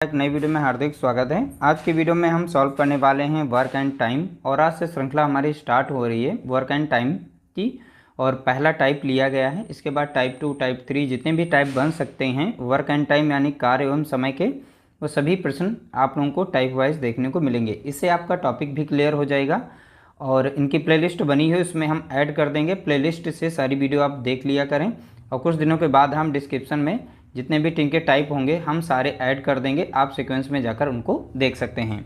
एक नई वीडियो में हार्दिक स्वागत है। आज की वीडियो में हम सॉल्व करने वाले हैं वर्क एंड टाइम, और आज से श्रृंखला हमारी स्टार्ट हो रही है वर्क एंड टाइम की। और पहला टाइप लिया गया है, इसके बाद टाइप 2, टाइप 3 जितने भी टाइप बन सकते हैं वर्क एंड टाइम यानी कार्य एवं समय के, वो सभी प्रश्न आप लोगों को टाइप वाइज देखने को मिलेंगे। इससे आपका टॉपिक भी क्लियर हो जाएगा। और इनकी प्लेलिस्ट बनी है, उसमें हम ऐड कर देंगे। प्लेलिस्ट से सारी वीडियो आप देख लिया करें, और कुछ दिनों के बाद हम डिस्क्रिप्शन में जितने भी टिंके टाइप होंगे हम सारे ऐड कर देंगे, आप सीक्वेंस में जाकर उनको देख सकते हैं।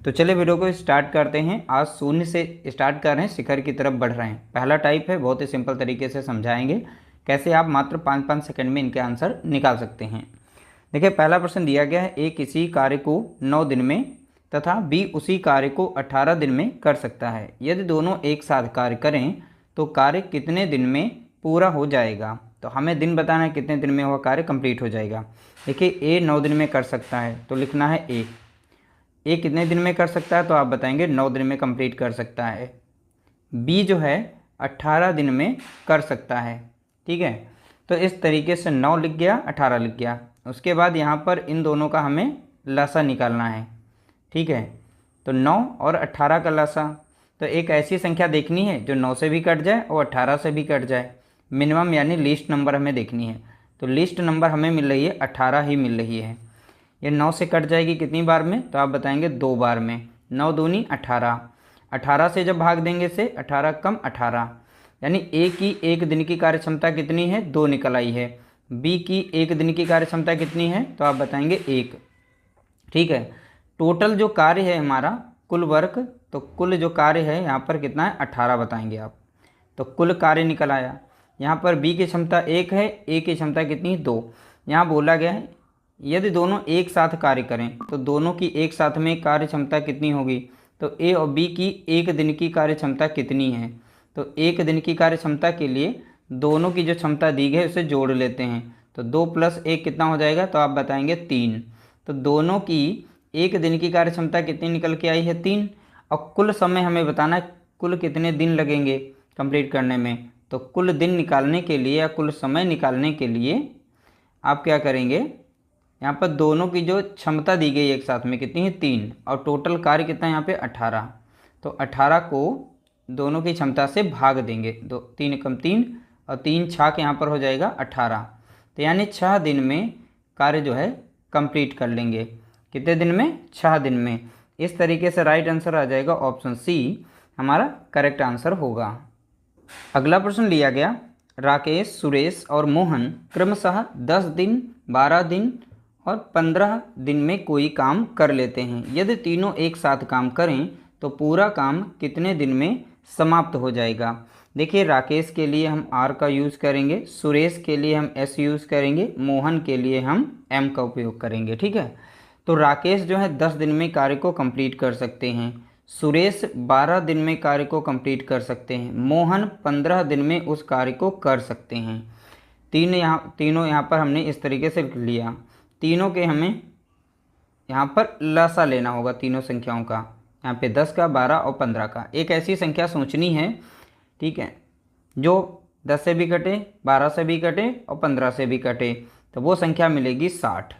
तो चलिए वीडियो को स्टार्ट करते हैं। आज शून्य से स्टार्ट कर रहे हैं, शिखर की तरफ बढ़ रहे हैं। पहला टाइप है, बहुत ही सिंपल तरीके से समझाएंगे कैसे आप मात्र 5-5 सेकंड में इनके आंसर निकाल सकते हैं। देखिए, पहला प्रश्न दिया गया है, ए किसी कार्य को 9 दिन में तथा बी उसी कार्य को 18 दिन में कर सकता है। यदि दोनों एक साथ कार्य करें तो कार्य कितने दिन में पूरा हो जाएगा। तो हमें दिन बताना है कितने दिन में वह कार्य कंप्लीट हो जाएगा। देखिए, ए 9 दिन में कर सकता है तो लिखना है ए कितने दिन में कर सकता है, तो आप बताएंगे 9 दिन में कंप्लीट कर सकता है। बी जो है 18 दिन में कर सकता है। ठीक है, तो इस तरीके से 9 लिख गया, 18 लिख गया। उसके बाद यहाँ पर इन दोनों का हमें लसा निकालना है। ठीक है, तो 9 और 18 का लसा, तो एक ऐसी संख्या देखनी है जो 9 से भी कट जाए और 18 से भी कट जाए। मिनिमम यानी लीस्ट नंबर हमें देखनी है। तो लीस्ट नंबर हमें मिल रही है 18 ही मिल रही है। ये 9 से कट जाएगी कितनी बार में, तो आप बताएंगे 2 बार में। 9 दूनी 18, 18 से जब भाग देंगे से 18 कम 18, यानी ए की एक दिन की कार्य क्षमता कितनी है, 2 निकल आई है। बी की एक दिन की कार्य क्षमता कितनी है, तो आप बताएंगे 1। ठीक है, टोटल जो कार्य है हमारा कुल वर्क, तो कुल जो कार्य है यहाँ पर कितना है 18 बताएंगे आप। तो कुल कार्य निकल आया। यहाँ पर बी की क्षमता 1 है, ए की क्षमता कितनी है 2। यहाँ बोला गया है यदि दोनों एक साथ कार्य करें तो दोनों की एक साथ में कार्य क्षमता कितनी होगी। तो ए और बी की एक दिन की कार्य क्षमता कितनी है। तो एक दिन की कार्य क्षमता के लिए दोनों की जो क्षमता दी गई है उसे जोड़ लेते हैं। तो 2 + 1 कितना हो जाएगा, तो आप बताएंगे 3। तो दोनों की एक दिन की कार्य क्षमता कितनी निकल के आई है, 3। और कुल समय हमें बताना है कुल कितने दिन लगेंगे कंप्लीट करने में। तो कुल दिन निकालने के लिए या कुल समय निकालने के लिए आप क्या करेंगे, यहाँ पर दोनों की जो क्षमता दी गई एक साथ में कितनी है 3, और टोटल कार्य कितना है यहाँ पे 18। तो 18 को दोनों की क्षमता से भाग देंगे, 3 × 3 और 3 छाक यहाँ पर हो जाएगा 18। तो यानी 6 दिन में कार्य जो है कंप्लीट कर लेंगे। कितने दिन में, 6 दिन में। इस तरीके से राइट आंसर आ जाएगा ऑप्शन सी हमारा करेक्ट आंसर होगा। अगला प्रश्न लिया गया, राकेश, सुरेश और मोहन क्रमशः 10 दिन, 12 दिन और 15 दिन में कोई काम कर लेते हैं। यदि तीनों एक साथ काम करें तो पूरा काम कितने दिन में समाप्त हो जाएगा। देखिए, राकेश के लिए हम आर का यूज़ करेंगे, सुरेश के लिए हम एस यूज़ करेंगे, मोहन के लिए हम एम का उपयोग करेंगे। ठीक है, तो राकेश जो है 10 दिन में कार्य को कंप्लीट कर सकते हैं, सुरेश 12 दिन में कार्य को कंप्लीट कर सकते हैं, मोहन 15 दिन में उस कार्य को कर सकते हैं। तीनों यहाँ पर हमने इस तरीके से लिया। तीनों के हमें यहाँ पर लसा लेना होगा तीनों संख्याओं का, यहाँ पे 10 का, 12 और 15 का। एक ऐसी संख्या सोचनी है, ठीक है, जो 10 से भी कटे, 12 से भी कटे और 15 से भी कटे, तो वो संख्या मिलेगी 60।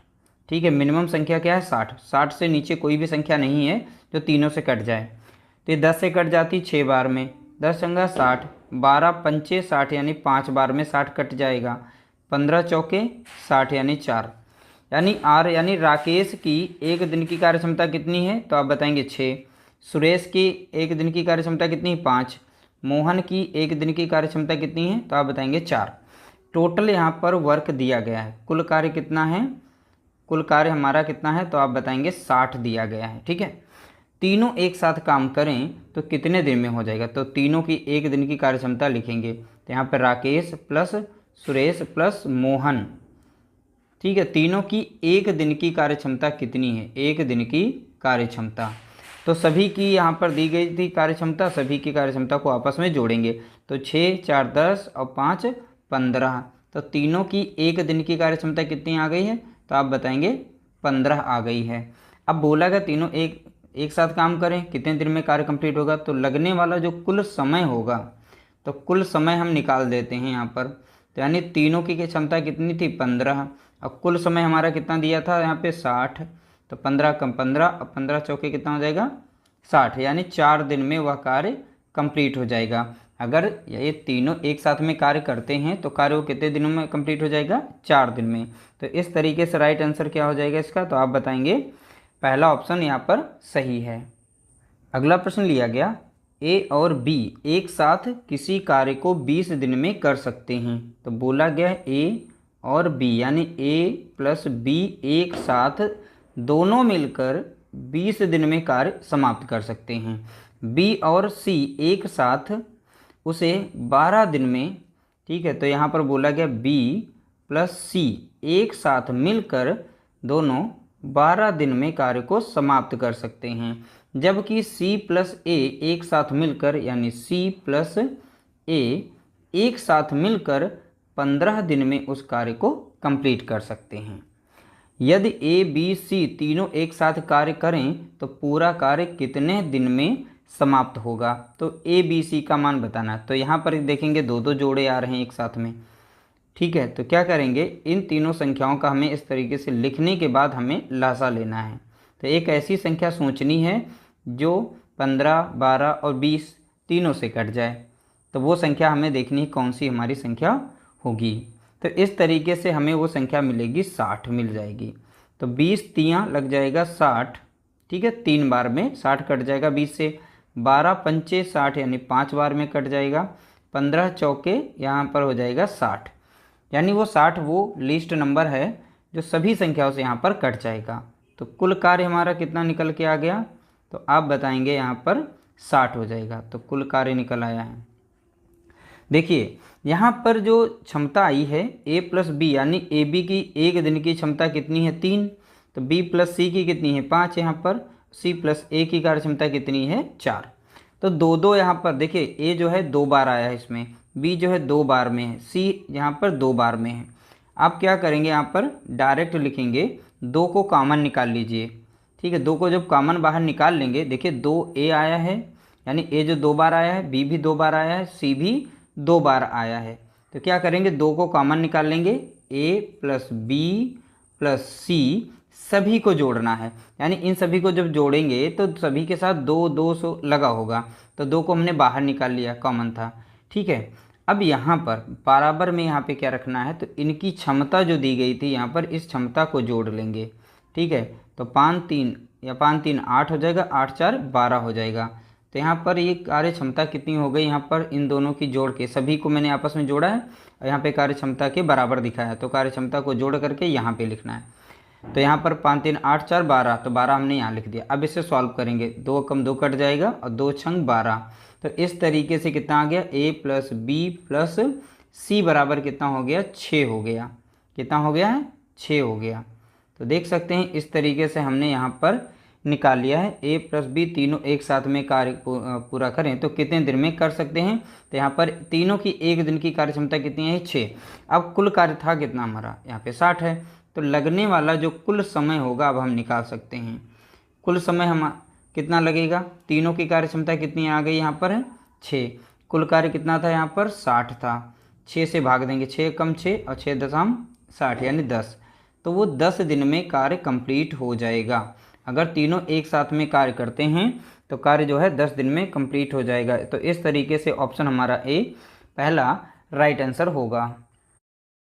ठीक है, मिनिमम संख्या क्या है 60। 60 से नीचे कोई भी संख्या नहीं है जो तीनों से कट जाए। तो ये 10 से कट जाती 6 बार में, 10 × 60, 12 × 5 = 60 यानी 5 बार में 60 कट जाएगा, 15 × 4 = 60 यानी 4। यानी आर यानी राकेश की एक दिन की कार्य क्षमता कितनी है, तो आप बताएंगे 6। सुरेश की एक दिन की कार्य क्षमता कितनी है 5। मोहन की एक दिन की कार्य क्षमता कितनी है, तो आप बताएंगे 4। टोटल यहाँ पर वर्क दिया गया है, कुल कार्य कितना है, कुल कार्य हमारा कितना है, तो आप बताएंगे 60 दिया गया है। ठीक है, तीनों एक साथ काम करें तो कितने दिन में हो जाएगा। तो तीनों की एक दिन की कार्य क्षमता लिखेंगे, तो यहाँ पर राकेश प्लस सुरेश प्लस मोहन। ठीक है, तीनों की एक दिन की कार्य क्षमता कितनी है, एक दिन की कार्य क्षमता। तो सभी की यहाँ पर दी गई थी कार्य क्षमता, सभी की कार्य क्षमता को आपस में जोड़ेंगे। तो 6 × 4 = 10 और 5 × 15। तो तीनों की एक दिन की कार्य क्षमता कितनी आ गई है, तो आप बताएंगे 15 आ गई है। अब बोला गया तीनों एक साथ काम करें कितने दिन में कार्य कंप्लीट होगा। तो लगने वाला जो कुल समय होगा, तो कुल समय हम निकाल देते हैं यहाँ पर। तो यानी तीनों की क्षमता कितनी थी 15, और कुल समय हमारा कितना दिया था यहाँ पे 60। तो 15 कम 15, अब 15 चौके कितना हो जाएगा 60, यानी 4 दिन में वह कार्य कंप्लीट हो जाएगा। अगर ये तीनों एक साथ में कार्य करते हैं तो कार्य वो कितने दिनों में कंप्लीट हो जाएगा 4 दिन में। तो इस तरीके से राइट आंसर क्या हो जाएगा इसका, तो आप बताएंगे पहला ऑप्शन यहाँ पर सही है। अगला प्रश्न लिया गया, ए और बी एक साथ किसी कार्य को 20 दिन में कर सकते हैं। तो बोला गया ए और बी यानी ए प्लस बी एक साथ दोनों मिलकर 20 दिन में कार्य समाप्त कर सकते हैं। बी और सी एक साथ उसे 12 दिन में, ठीक है, तो यहाँ पर बोला गया बी प्लस सी एक साथ मिलकर दोनों 12 दिन में कार्य को समाप्त कर सकते हैं। जबकि सी प्लस ए एक साथ मिलकर यानी सी प्लस ए एक साथ मिलकर 15 दिन में उस कार्य को कंप्लीट कर सकते हैं। यदि ए बी सी तीनों एक साथ कार्य करें तो पूरा कार्य कितने दिन में समाप्त होगा। तो ए बी सी का मान बताना है। तो यहाँ पर देखेंगे दो दो जोड़े आ रहे हैं एक साथ में, ठीक है, तो क्या करेंगे इन तीनों संख्याओं का हमें इस तरीके से लिखने के बाद हमें लासा लेना है। तो एक ऐसी संख्या सोचनी है जो 15, 12 और 20 तीनों से कट जाए, तो वो संख्या हमें देखनी है कौन सी हमारी संख्या होगी। तो इस तरीके से हमें वो संख्या मिलेगी 60 मिल जाएगी। तो 20 तियाँ लग जाएगा 60, ठीक है, 3 बार में 60 कट जाएगा 20 से। 12 पंचे 60 यानी 5 बार में कट जाएगा। 15 चौके यहाँ पर हो जाएगा 60, यानी वो 60 वो लिस्ट नंबर है जो सभी संख्याओं से यहाँ पर कट जाएगा। तो कुल कार्य हमारा कितना निकल के आ गया, तो आप बताएंगे यहाँ पर 60 हो जाएगा। तो कुल कार्य निकल आया है। देखिए यहाँ पर जो क्षमता आई है ए प्लस बी यानी ए बी की एक दिन की क्षमता कितनी है 3, तो बी प्लस सी की कितनी है 5, यहाँ पर सी प्लस ए की कार्य क्षमता कितनी है 4। तो दो दो यहाँ पर देखिए ए जो है 2 बार आया है इसमें, बी जो है 2 बार में है, सी यहाँ पर 2 बार में है। आप क्या करेंगे यहाँ पर डायरेक्ट लिखेंगे, 2 को कॉमन निकाल लीजिए, ठीक है। 2 को जब कॉमन बाहर निकाल लेंगे, देखिए 2 ए आया है यानी ए जो 2 बार आया है, बी भी 2 बार आया है, सी भी 2 बार आया है। तो क्या करेंगे 2 को कॉमन निकाल लेंगे, ए प्लस बी प्लस सी सभी को जोड़ना है, यानी इन सभी को जब जोड़ेंगे तो सभी के साथ 2 200 लगा होगा। तो 2 को हमने बाहर निकाल लिया, कॉमन था, ठीक है। अब यहाँ पर बराबर में यहाँ पे क्या रखना है, तो इनकी क्षमता जो दी गई थी यहाँ पर इस क्षमता को जोड़ लेंगे, ठीक है। तो 5 3 या 5 3 8 हो जाएगा, 8 4 12 हो जाएगा। तो यहाँ पर ये कार्य क्षमता कितनी हो गई, यहाँ पर इन दोनों की जोड़ के सभी को मैंने आपस में जोड़ा है और यहाँ पे कार्य क्षमता के बराबर दिखाया है। तो कार्य क्षमता को जोड़ करके यहाँ पे लिखना है। तो यहाँ पर 5 3 8 4 12, तो 12 हमने यहाँ लिख दिया। अब इसे सॉल्व करेंगे, 2 कम 2 कट जाएगा और 2 छंग 12। तो इस तरीके से कितना आ गया, ए प्लस बी प्लस सी बराबर कितना हो गया 6 हो गया। कितना हो गया है 6 हो गया। तो देख सकते हैं इस तरीके से हमने यहाँ पर निकाल लिया है। ए प्लस बी तीनों एक साथ में कार्य को पूरा करें तो कितने दिन में कर सकते हैं। तो यहाँ पर तीनों की एक दिन की कार्य क्षमता कितनी है 6। अब कुल कार्य था कितना हमारा, यहाँ पे 60 है। तो लगने वाला जो कुल समय होगा अब हम निकाल सकते हैं। कुल समय हम कितना लगेगा, तीनों की कार्य क्षमता कितनी आ गई यहाँ पर है 6। कुल कार्य कितना था यहाँ पर 60 था, 6 से भाग देंगे, 6 कम 6 और 6 दशम 60 यानी 10। तो वो 10 दिन में कार्य कंप्लीट हो जाएगा। अगर तीनों एक साथ में कार्य करते हैं तो कार्य जो है 10 दिन में कंप्लीट हो जाएगा। तो इस तरीके से ऑप्शन हमारा ए पहला राइट आंसर होगा।